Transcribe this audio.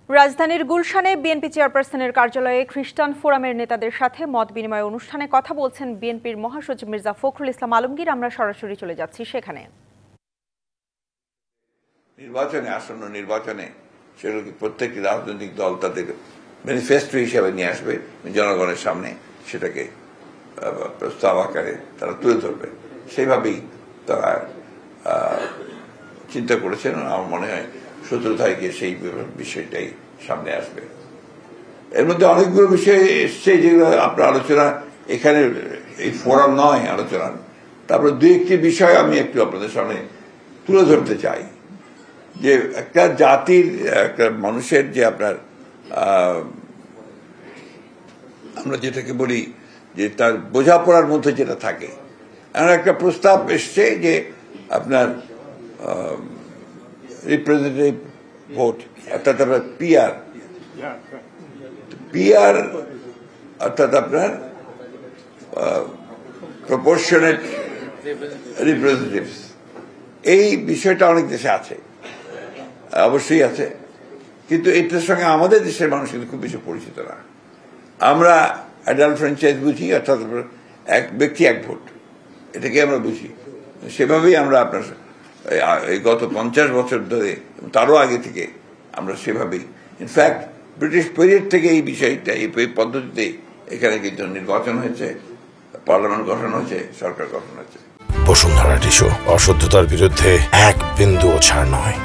রাজধানীর গুলশানে বিএনপি চেয়ারপারসনের কার্যালয়ে খ্রিস্টান ফোরামের নেতাদের সাথে মত বিনিময় অনুষ্ঠানে কথা বলছেন বিএনপির মহাসচিব মির্জা ফখরুল ইসলাম আলমগীর। আমরা সরাসরি চলে যাচ্ছি সেখানে। আসন্ন নির্বাচনে সেগুলোকে প্রত্যেকটি রাজনৈতিক দল তাদের ম্যানিফেস্টো হিসেবে নিয়ে আসবে, জনগণের সামনে সেটাকে প্রস্তাব আকারে তারা তুলে ধরবে। সেইভাবেই তারা চিন্তা করেছেন। আমার মনে হয় 17 তারিখে সেই বিষয়টাই সামনে আসবে। এর মধ্যে অনেকগুলো বিষয় এসছে যেগুলো আপনার আলোচনা এখানে এই ফোরাম নয় আলোচনার। তারপরে দুই একটি বিষয় আমি একটু আপনাদের সামনে তুলে ধরতে চাই। যে একটা জাতির, একটা মানুষের যে আপনার আমরা যেটাকে বলি যে তার বোঝাপড়ার মধ্যে যেটা থাকে, এমন একটা প্রস্তাব এসছে যে আপনার রিপ্রেজেন্টেটিভ ভোট অর্থাৎ আপনার পিআর অর্থাৎ আপনার প্রপোর্শনেট রিপ্রেজেন্টেটিভস। এই বিষয়টা অনেক দেশে আছে, অবশ্যই আছে, কিন্তু এটার সঙ্গে আমাদের দেশের মানুষ কিন্তু খুব বেশি পরিচিত না। আমরা অ্যাডাল্ট ফ্র্যাঞ্চাইজ বুঝি, অর্থাৎ এক ব্যক্তি এক ভোট, এটাকে আমরা বুঝি। সেভাবেই আমরা আপনার এই গত 50 বছর ধরে, তারও আগে থেকে আমরা সেভাবেই, ইনফ্যাক্ট ব্রিটিশ পিরিয়ড থেকে এই বিষয়টা, এই পদ্ধতিতে এখানে কিন্তু নির্বাচন হয়েছে, পার্লামেন্ট গঠন হয়েছে, সরকার গঠন হয়েছে। বসুন্ধরা টিস্যু, অশুদ্ধতার বিরুদ্ধে এক বিন্দুও ছাড় নয়।